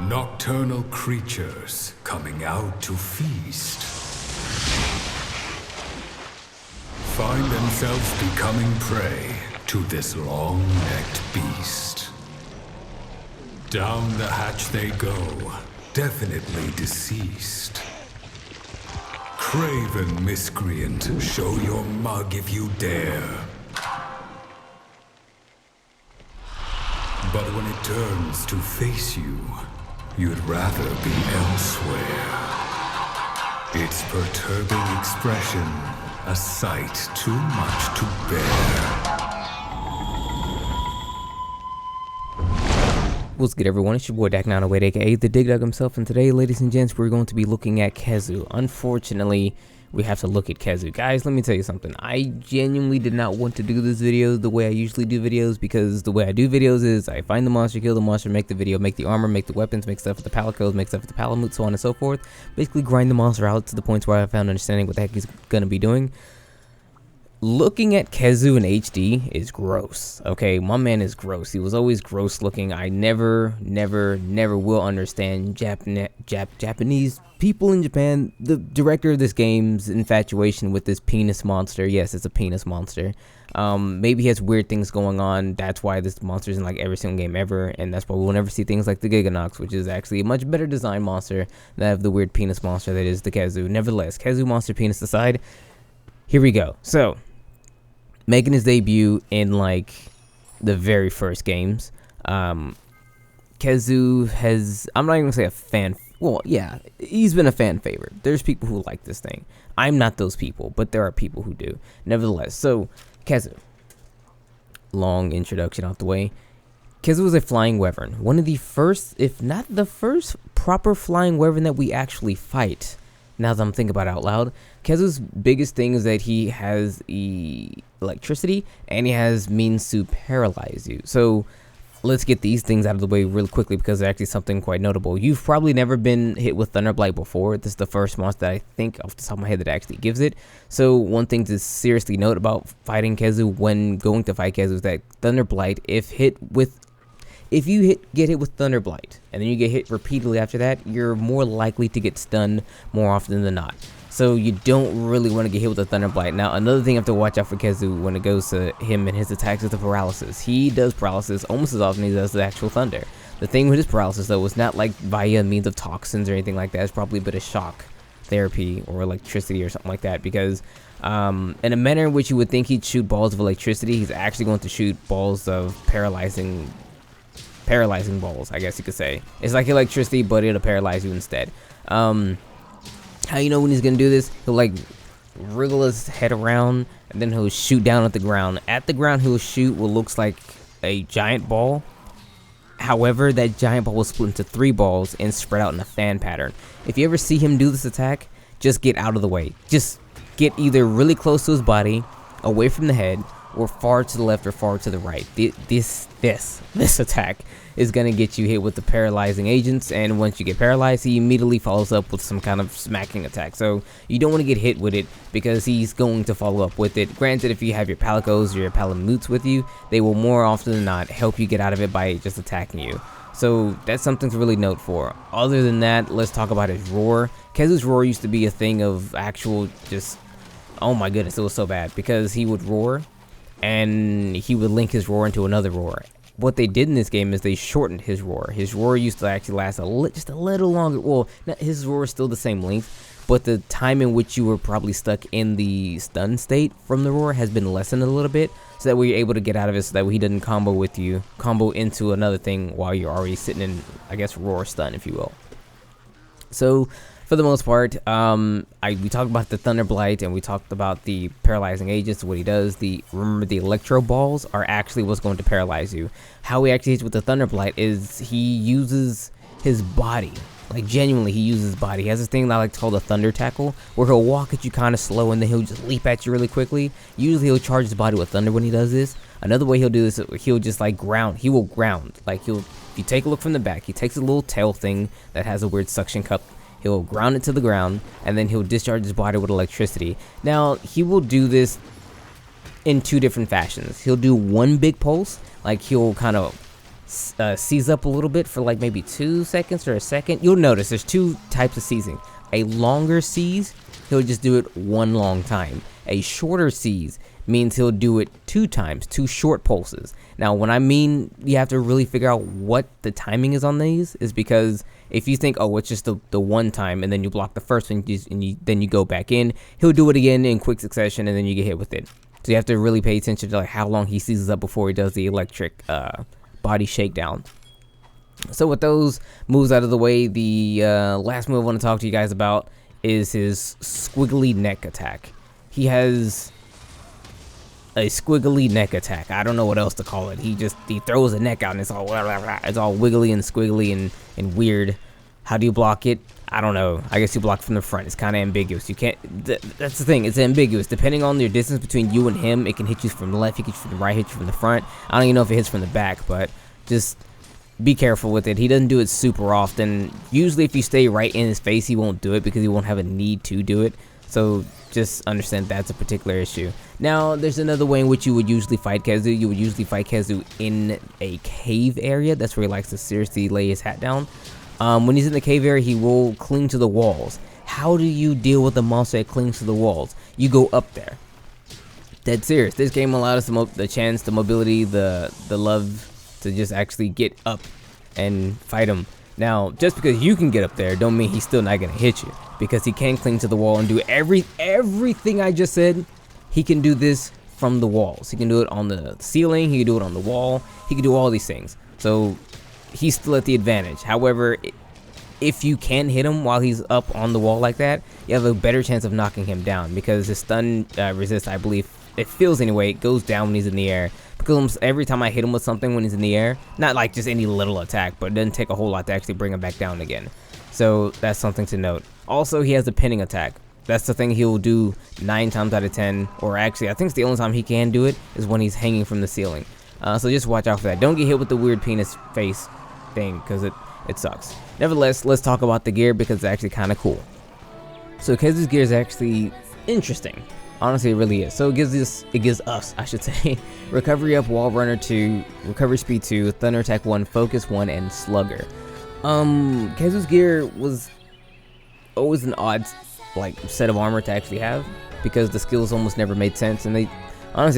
Nocturnal creatures coming out to feast. Find themselves becoming prey to this long-necked beast. Down the hatch they go, definitely deceased. Craven miscreant, show your mug if you dare. But when it turns to face you, you'd rather be elsewhere. Its perturbing expression, a sight too much to bear. What's good, everyone? It's your boy Dak908, aka the Dig Dug himself, and today, ladies and gents, we're going to be looking at Khezu. Unfortunately, we have to look at Khezu. Guys, let me tell you something. I genuinely did not want to do this video the way I usually do videos, because the way I do videos is I find the monster, kill the monster, make the video, make the armor, make the weapons, make stuff with the palicodes, make stuff with the palamute, so on and so forth. Basically grind the monster out to the points where I found understanding what the heck he's going to be doing. Looking at Khezu in HD is gross. Okay, my man is gross. He was always gross looking. I never will understand Japanese people in Japan. The director of this game's infatuation with this penis monster. Yes, it's a penis monster. Maybe he has weird things going on. That's why this monster's in like every single game ever, and that's why we'll never see things like the Giganox, which is actually a much better design monster than have the weird penis monster that is the Khezu. Nevertheless, Khezu monster penis aside, here we go. So, making his debut in like the very first games, Khezu has, I'm not even gonna say a fan, well, yeah, he's been a fan favorite. There's people who like this thing. I'm not those people, but there are people who do. Nevertheless, so Khezu, long introduction out the way. Khezu is a flying wyvern, one of the first, if not the first, proper flying wyvern that we actually fight. Now that I'm thinking about it out loud, Khezu's biggest thing is that he has electricity and he has means to paralyze you. So let's get these things out of the way real quickly, because they're actually something quite notable. You've probably never been hit with Thunderblight before. This is the first monster that I think off the top of my head that actually gives it. So one thing to seriously note about fighting Khezu when going to fight Khezu is that Thunderblight, if you get hit with Thunderblight and then you get hit repeatedly after that, you're more likely to get stunned more often than not. So you don't really want to get hit with a Thunderblight. Now, another thing you have to watch out for Khezu when it goes to him and his attacks is the paralysis. He does paralysis almost as often as he does the actual thunder. The thing with his paralysis, though, is not like via means of toxins or anything like that. It's probably a bit of shock therapy or electricity or something like that, because in a manner in which you would think he'd shoot balls of electricity, he's actually going to shoot balls of paralyzing balls, I guess you could say. It's like electricity, but it'll paralyze you instead. How you know when he's gonna do this? He'll like wriggle his head around and then he'll shoot down at the ground. At the ground, he'll shoot what looks like a giant ball. However, that giant ball will split into 3 balls and spread out in a fan pattern. If you ever see him do this attack, just get out of the way. Just get either really close to his body, away from the head, or far to the left or far to the right. This attack is going to get you hit with the paralyzing agents, and once you get paralyzed, he immediately follows up with some kind of smacking attack. So you don't want to get hit with it, because he's going to follow up with it. Granted, if you have your palicos or your palamutes with you, they will more often than not help you get out of it by just attacking you. So that's something to really note for. Other than that, let's talk about his roar. Khezu's roar used to be a thing of actual just, oh my goodness, it was so bad, because he would roar and he would link his roar into another roar. What they did in this game is they shortened his roar. His roar used to actually last just a little longer. Well, his roar is still the same length, but the time in which you were probably stuck in the stun state from the roar has been lessened a little bit, so that way you're able to get out of it, so that way he doesn't combo into another thing while you're already sitting in, I guess, roar stun, if you will. So for the most part, we talked about the Thunderblight and we talked about the paralyzing agents, what he does. Remember, the electro balls are actually what's going to paralyze you. How he actually hits with the Thunderblight is he uses his body. Like, genuinely, he uses his body. He has this thing that I like to call the Thunder Tackle, where he'll walk at you kind of slow and then he'll just leap at you really quickly. Usually he'll charge his body with thunder when he does this. Another way he'll do this, he'll just like ground. He will ground. Like, if you take a look from the back, he takes a little tail thing that has a weird suction cup. He'll ground it to the ground, and then he'll discharge his body with electricity. Now, he will do this in 2 different fashions. He'll do one big pulse, like he'll kind of seize up a little bit for like maybe 2 seconds or a second. You'll notice there's two types of seizing. A longer seize, he'll just do it one long time. A shorter seize means he'll do it 2 times, 2 short pulses. Now, when I mean you have to really figure out what the timing is on these, is because if you think, oh, it's just the one time, and then you block the first one, then you go back in, he'll do it again in quick succession, and then you get hit with it. So you have to really pay attention to like how long he seizes up before he does the electric body shakedown. So with those moves out of the way, the last move I want to talk to you guys about is his squiggly neck attack. He has a squiggly neck attack. I don't know what else to call it. He throws a neck out and it's all wiggly and squiggly and weird. How do you block it? I don't know. I guess you block from the front. It's kind of ambiguous. You can't. That's the thing. It's ambiguous. Depending on your distance between you and him, it can hit you from the left, it can hit you from the right, hit you from the front. I don't even know if it hits from the back, but just be careful with it. He doesn't do it super often. Usually, if you stay right in his face, he won't do it because he won't have a need to do it. So just understand that's a particular issue. Now, there's another way in which you would usually fight Khezu. You would usually fight Khezu in a cave area. That's where he likes to seriously lay his hat down. When he's in the cave area, he will cling to the walls. How do you deal with a monster that clings to the walls? You go up there. Dead serious. This game allowed us the chance, the mobility, the love to just actually get up and fight him. Now, just because you can get up there, don't mean he's still not gonna hit you, because he can cling to the wall and do everything I just said. He can do this from the walls. He can do it on the ceiling. He can do it on the wall. He can do all these things. So he's still at the advantage. However, if you can hit him while he's up on the wall like that, you have a better chance of knocking him down, because his stun resist, I believe, it feels anyway, it goes down when he's in the air. Because every time I hit him with something when he's in the air, not like just any little attack, but it doesn't take a whole lot to actually bring him back down again. So that's something to note. Also, he has a pinning attack. That's the thing he'll do 9 times out of 10, or actually, I think it's the only time he can do it is when he's hanging from the ceiling. So just watch out for that. Don't get hit with the weird penis face thing, because it sucks. Nevertheless, let's talk about the gear, because it's actually kind of cool. So Khezu's gear is actually interesting. Honestly, it really is. So it gives us, I should say, Recovery Up, Wall Runner 2, Recovery Speed 2, Thunder Attack 1, Focus 1, and Slugger. Khezu's gear was always an odd set of armor to actually have, because the skills almost never made sense, and they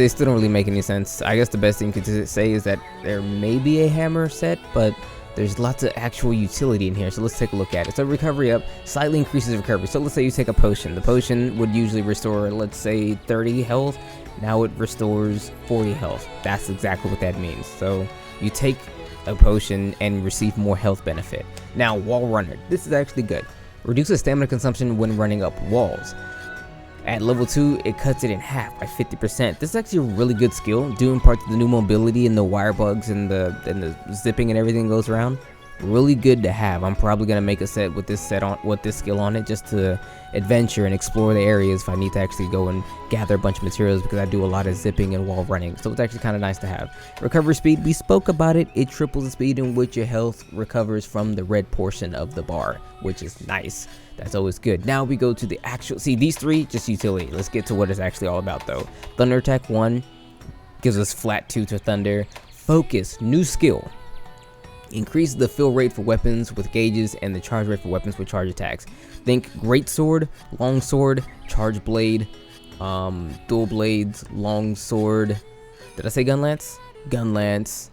still don't really make any sense. I guess the best thing to say is that there may be a hammer set, but there's lots of actual utility in here, so let's take a look at it. So Recovery Up slightly increases recovery. So let's say you take a potion. The potion would usually restore, let's say, 30 health. Now it restores 40 health. That's exactly what that means. So you take a potion and receive more health benefit. Now, Wall Runner. This is actually good. Reduces stamina consumption when running up walls. At level 2, it cuts it in half by 50%. This is actually a really good skill, due in part to the new mobility and the wire bugs and the zipping and everything goes around. Really good to have. I'm probably gonna make a set with this skill on it, just to adventure and explore the areas if I need to actually go and gather a bunch of materials, because I do a lot of zipping and wall running. So it's actually kind of nice to have. Recovery Speed, we spoke about it. It triples the speed in which your health recovers from the red portion of the bar, which is nice. That's always good. Now we go to the actual, see, these three, just utility. Let's get to what it's actually all about though. Thunder Attack 1 gives us flat 2 to Thunder. Focus, new skill. Increases the fill rate for weapons with gauges and the charge rate for weapons with charge attacks. Think Great Sword, Long Sword, Charge Blade, Dual Blades, Long Sword. Did I say Gun Lance? Gun Lance.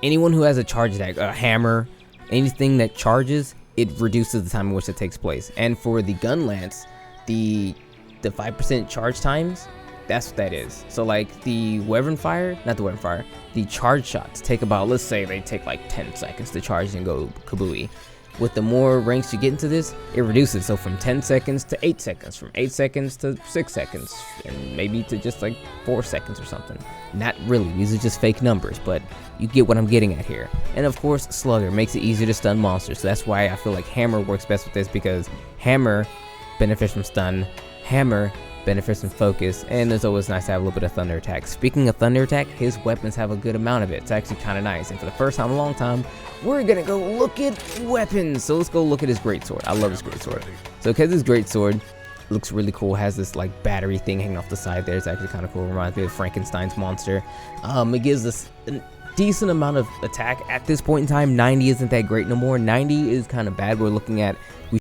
Anyone who has a charge attack, a hammer, anything that charges, it reduces the time in which it takes place. And for the Gun Lance, the 5% charge times, that's what that is. So like the the charge shots take about, let's say they take like 10 seconds to charge and go kabooey. With the more ranks you get into this, it reduces. So from 10 seconds to 8 seconds, from 8 seconds to 6 seconds, and maybe to just like 4 seconds or something. Not really, these are just fake numbers, but you get what I'm getting at here. And of course, Slugger makes it easier to stun monsters. So that's why I feel like Hammer works best with this, because Hammer benefits from stun, Hammer benefits from focus, and it's always nice to have a little bit of Thunder Attack. Speaking of Thunder Attack, his weapons have a good amount of it. It's actually kind of nice. And for the first time in a long time, we're gonna go look at weapons. So let's go look at his Greatsword. I love his Greatsword. So Khezu's Greatsword looks really cool. Has this like battery thing hanging off the side there. It's actually kind of cool. Reminds me of Frankenstein's monster. It gives us decent amount of attack at this point in time. 90 isn't that great no more. 90 is kind of bad. We're looking at, we